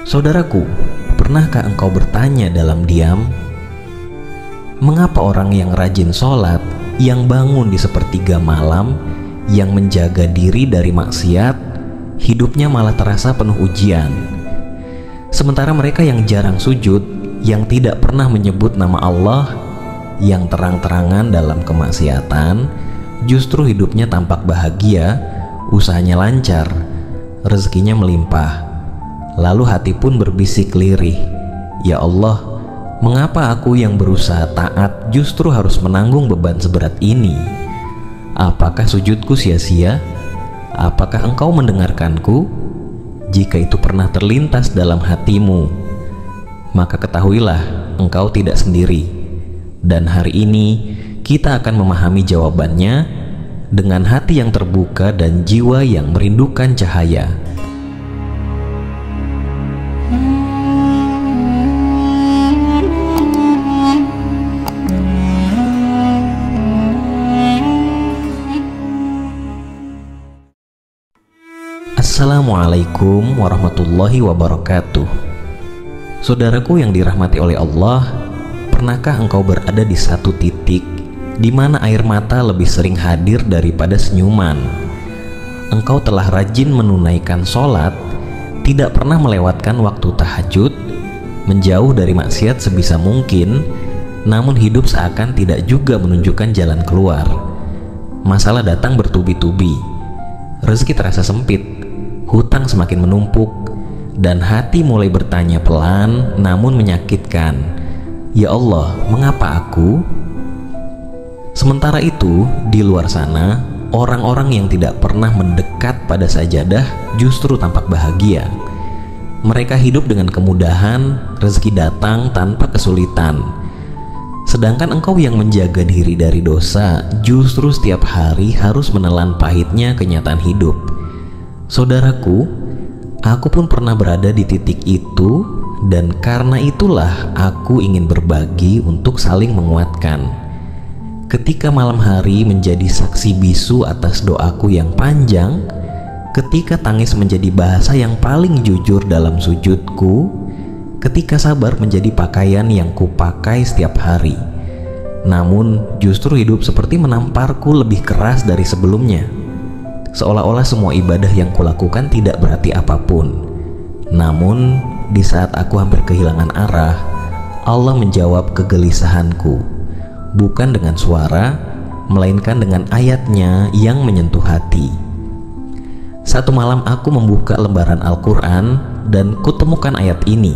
Saudaraku, pernahkah engkau bertanya dalam diam, mengapa orang yang rajin sholat, yang bangun di sepertiga malam, yang menjaga diri dari maksiat, hidupnya malah terasa penuh ujian? Sementara mereka yang jarang sujud, yang tidak pernah menyebut nama Allah, yang terang-terangan dalam kemaksiatan, justru hidupnya tampak bahagia, usahanya lancar, rezekinya melimpah. Lalu hati pun berbisik lirih, "Ya Allah, mengapa aku yang berusaha taat justru harus menanggung beban seberat ini? Apakah sujudku sia-sia? Apakah engkau mendengarkanku?" Jika itu pernah terlintas dalam hatimu, maka ketahuilah engkau tidak sendiri. Dan hari ini kita akan memahami jawabannya dengan hati yang terbuka dan jiwa yang merindukan cahaya. Assalamualaikum warahmatullahi wabarakatuh. Saudaraku yang dirahmati oleh Allah, pernahkah engkau berada di satu titik di mana air mata lebih sering hadir daripada senyuman? Engkau telah rajin menunaikan sholat, tidak pernah melewatkan waktu tahajud, menjauh dari maksiat sebisa mungkin, namun hidup seakan tidak juga menunjukkan jalan keluar. Masalah datang bertubi-tubi, rezeki terasa sempit, hutang semakin menumpuk, dan hati mulai bertanya pelan namun menyakitkan, "Ya Allah, mengapa aku?" Sementara itu, di luar sana, orang-orang yang tidak pernah mendekat pada sajadah justru tampak bahagia. Mereka hidup dengan kemudahan, rezeki datang tanpa kesulitan. Sedangkan engkau yang menjaga diri dari dosa justru setiap hari harus menelan pahitnya kenyataan hidup. Saudaraku, aku pun pernah berada di titik itu, dan karena itulah aku ingin berbagi untuk saling menguatkan. Ketika malam hari menjadi saksi bisu atas doaku yang panjang, ketika tangis menjadi bahasa yang paling jujur dalam sujudku, ketika sabar menjadi pakaian yang kupakai setiap hari, namun justru hidup seperti menamparku lebih keras dari sebelumnya. Seolah-olah semua ibadah yang kulakukan tidak berarti apapun. Namun, di saat aku hampir kehilangan arah, Allah menjawab kegelisahanku, bukan dengan suara, melainkan dengan ayatnya yang menyentuh hati. Satu malam aku membuka lembaran Al-Quran dan kutemukan ayat ini.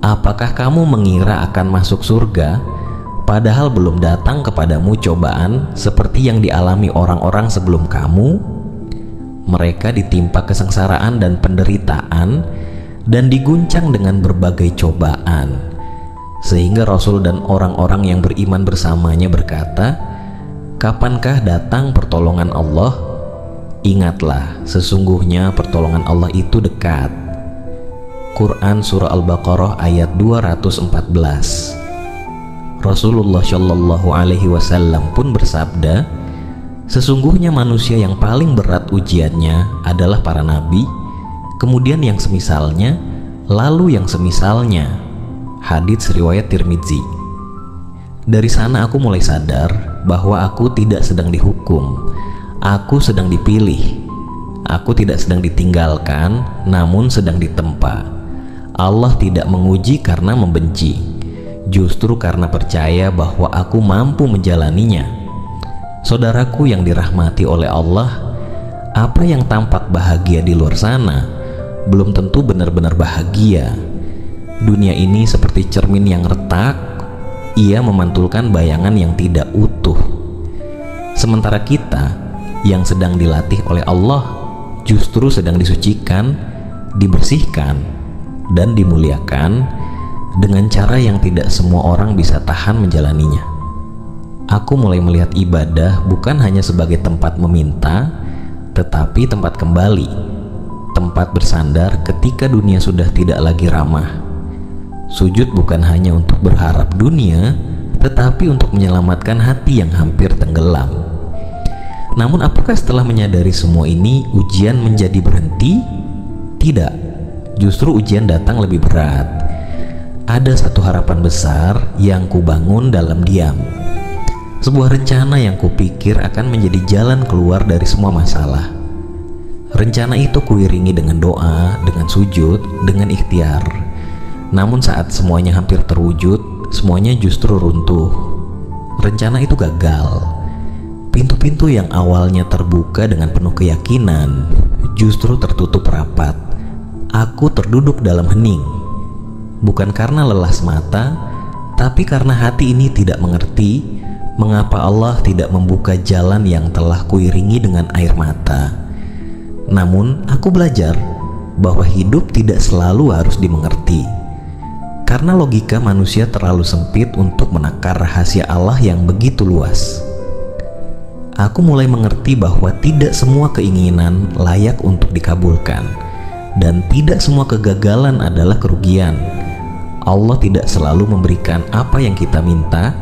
"Apakah kamu mengira akan masuk surga, padahal belum datang kepadamu cobaan seperti yang dialami orang-orang sebelum kamu? Mereka ditimpa kesengsaraan dan penderitaan dan diguncang dengan berbagai cobaan, sehingga Rasul dan orang-orang yang beriman bersamanya berkata, 'Kapankah datang pertolongan Allah? Ingatlah, sesungguhnya pertolongan Allah itu dekat.'" Quran Surah Al-Baqarah ayat 214. Rasulullah Shallallahu Alaihi Wasallam pun bersabda, "Sesungguhnya manusia yang paling berat ujiannya adalah para nabi, kemudian yang semisalnya, lalu yang semisalnya." Hadits riwayat Tirmidzi. Dari sana aku mulai sadar bahwa aku tidak sedang dihukum, aku sedang dipilih. Aku tidak sedang ditinggalkan, namun sedang ditempa. Allah tidak menguji karena membenci, justru karena percaya bahwa aku mampu menjalaninya. Saudaraku yang dirahmati oleh Allah, apa yang tampak bahagia di luar sana belum tentu benar-benar bahagia. Dunia ini seperti cermin yang retak, ia memantulkan bayangan yang tidak utuh. Sementara kita yang sedang dilatih oleh Allah justru sedang disucikan, dibersihkan, dan dimuliakan dengan cara yang tidak semua orang bisa tahan menjalaninya. Aku mulai melihat ibadah bukan hanya sebagai tempat meminta, tetapi tempat kembali, tempat bersandar ketika dunia sudah tidak lagi ramah. Sujud bukan hanya untuk berharap dunia, tetapi untuk menyelamatkan hati yang hampir tenggelam. Namun apakah setelah menyadari semua ini ujian menjadi berhenti? Tidak. justru ujian datang lebih berat. Ada satu harapan besar yang kubangun dalam diam. Sebuah rencana yang kupikir akan menjadi jalan keluar dari semua masalah. Rencana itu kuiringi dengan doa, dengan sujud, dengan ikhtiar. Namun saat semuanya hampir terwujud, semuanya justru runtuh. Rencana itu gagal. Pintu-pintu yang awalnya terbuka dengan penuh keyakinan justru tertutup rapat. Aku terduduk dalam hening. Bukan karena lelah semata, tapi karena hati ini tidak mengerti mengapa Allah tidak membuka jalan yang telah kuiringi dengan air mata. Namun aku belajar bahwa hidup tidak selalu harus dimengerti, karena logika manusia terlalu sempit untuk menakar rahasia Allah yang begitu luas. Aku mulai mengerti bahwa tidak semua keinginan layak untuk dikabulkan, dan tidak semua kegagalan adalah kerugian. Allah tidak selalu memberikan apa yang kita minta,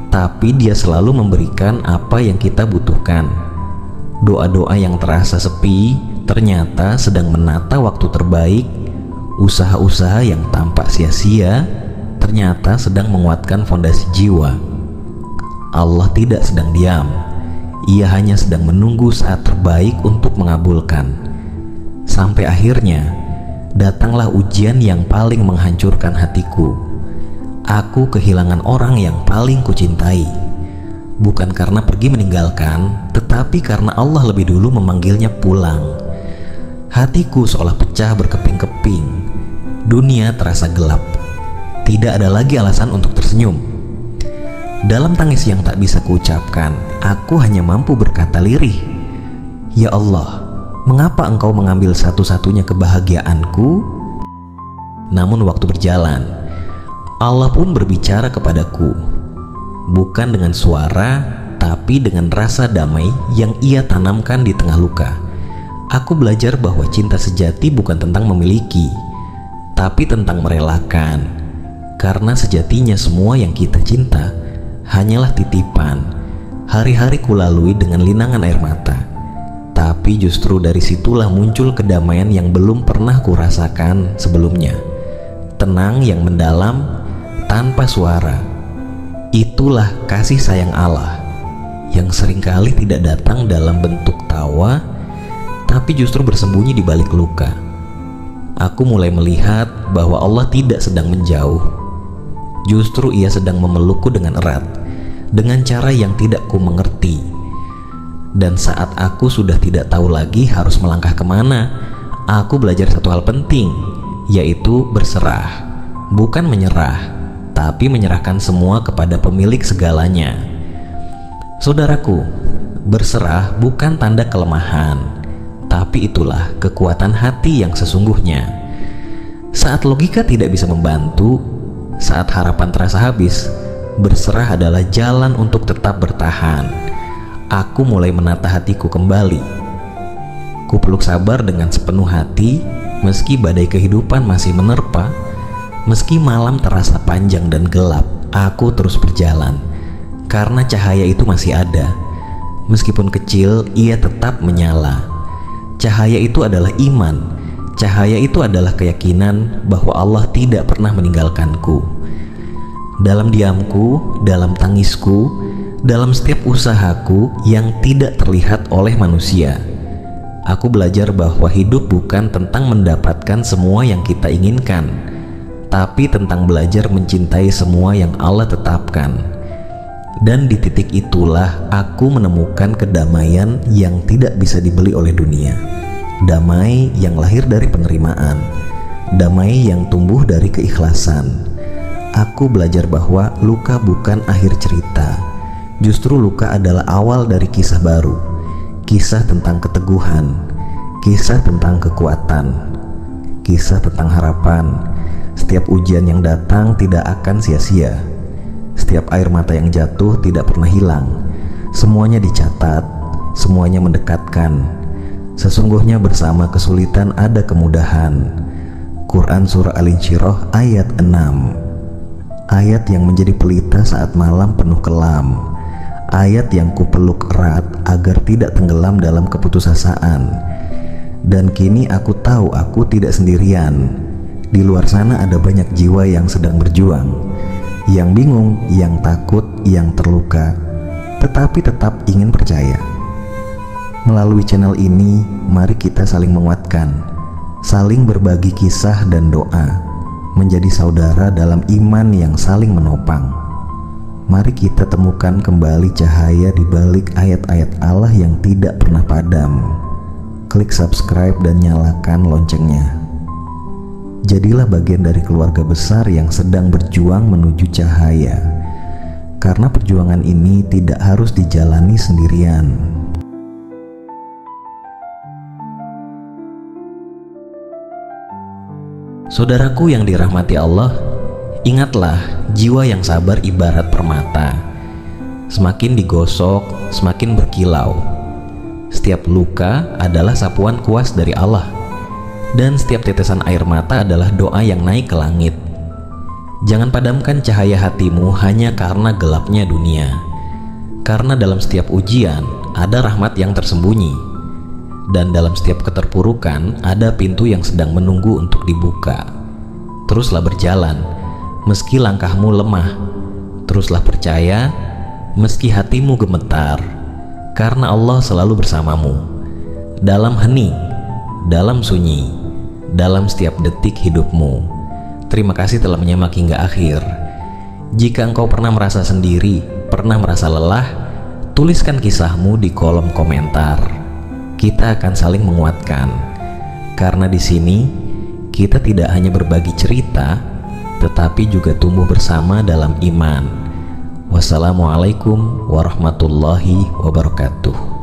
tapi Dia selalu memberikan apa yang kita butuhkan. Doa-doa yang terasa sepi ternyata sedang menata waktu terbaik. Usaha-usaha yang tampak sia-sia ternyata sedang menguatkan fondasi jiwa. Allah tidak sedang diam. Ia hanya sedang menunggu saat terbaik untuk mengabulkan. Sampai akhirnya datanglah ujian yang paling menghancurkan hatiku. Aku kehilangan orang yang paling kucintai, bukan karena pergi meninggalkan, tetapi karena Allah lebih dulu memanggilnya pulang. Hatiku seolah pecah berkeping-keping. Dunia terasa gelap. Tidak ada lagi alasan untuk tersenyum. Dalam tangis yang tak bisa kuucapkan, aku hanya mampu berkata lirih, "Ya Allah, mengapa Engkau mengambil satu-satunya kebahagiaanku?" Namun waktu berjalan, Allah pun berbicara kepadaku, bukan dengan suara, tapi dengan rasa damai yang Ia tanamkan di tengah luka. Aku belajar bahwa cinta sejati bukan tentang memiliki, tapi tentang merelakan. Karena sejatinya semua yang kita cinta hanyalah titipan. Hari-hari kulalui dengan linangan air mata, tapi justru dari situlah muncul kedamaian yang belum pernah kurasakan sebelumnya. Tenang yang mendalam tanpa suara. Itulah kasih sayang Allah yang seringkali tidak datang dalam bentuk tawa, tapi justru bersembunyi di balik luka. Aku mulai melihat bahwa Allah tidak sedang menjauh. Justru Ia sedang memelukku dengan erat, dengan cara yang tidak ku mengerti. Dan saat aku sudah tidak tahu lagi harus melangkah kemana, aku belajar satu hal penting, yaitu berserah. Bukan menyerah, tapi menyerahkan semua kepada pemilik segalanya. Saudaraku, berserah bukan tanda kelemahan, tapi itulah kekuatan hati yang sesungguhnya. Saat logika tidak bisa membantu, saat harapan terasa habis, berserah adalah jalan untuk tetap bertahan. Aku mulai menata hatiku kembali. Kupeluk sabar dengan sepenuh hati, meski badai kehidupan masih menerpa, meski malam terasa panjang dan gelap. Aku terus berjalan, karena cahaya itu masih ada. Meskipun kecil, ia tetap menyala. Cahaya itu adalah iman. Cahaya itu adalah keyakinan bahwa Allah tidak pernah meninggalkanku. Dalam diamku, dalam tangisku, dalam setiap usahaku yang tidak terlihat oleh manusia, aku belajar bahwa hidup bukan tentang mendapatkan semua yang kita inginkan, tapi tentang belajar mencintai semua yang Allah tetapkan. Dan di titik itulah aku menemukan kedamaian yang tidak bisa dibeli oleh dunia. Damai yang lahir dari penerimaan, damai yang tumbuh dari keikhlasan. Aku belajar bahwa luka bukan akhir cerita. Justru luka adalah awal dari kisah baru. Kisah tentang keteguhan, kisah tentang kekuatan, kisah tentang harapan. Setiap ujian yang datang tidak akan sia-sia. Setiap air mata yang jatuh tidak pernah hilang. Semuanya dicatat, semuanya mendekatkan. Sesungguhnya bersama kesulitan ada kemudahan. Quran Surah Al-Insyirah ayat 6. Ayat yang menjadi pelita saat malam penuh kelam. Ayat yang kupeluk erat agar tidak tenggelam dalam keputusasaan. Dan kini aku tahu aku tidak sendirian. Di luar sana ada banyak jiwa yang sedang berjuang, yang bingung, yang takut, yang terluka, tetapi tetap ingin percaya. Melalui channel ini, mari kita saling menguatkan, saling berbagi kisah dan doa, menjadi saudara dalam iman yang saling menopang. Mari kita temukan kembali cahaya di balik ayat-ayat Allah yang tidak pernah padam. Klik subscribe dan nyalakan loncengnya. Jadilah bagian dari keluarga besar yang sedang berjuang menuju cahaya, karena perjuangan ini tidak harus dijalani sendirian. Saudaraku yang dirahmati Allah, ingatlah, jiwa yang sabar ibarat permata. Semakin digosok, semakin berkilau. Setiap luka adalah sapuan kuas dari Allah, dan setiap tetesan air mata adalah doa yang naik ke langit. Jangan padamkan cahaya hatimu hanya karena gelapnya dunia, karena dalam setiap ujian ada rahmat yang tersembunyi, dan dalam setiap keterpurukan ada pintu yang sedang menunggu untuk dibuka. Teruslah berjalan meski langkahmu lemah, teruslah percaya meski hatimu gemetar, karena Allah selalu bersamamu dalam hening, dalam sunyi, dalam setiap detik hidupmu. Terima kasih telah menyimak hingga akhir. Jika engkau pernah merasa sendiri, pernah merasa lelah, tuliskan kisahmu di kolom komentar. Kita akan saling menguatkan, karena di sini kita tidak hanya berbagi cerita, tetapi juga tumbuh bersama dalam iman. Wassalamualaikum warahmatullahi wabarakatuh.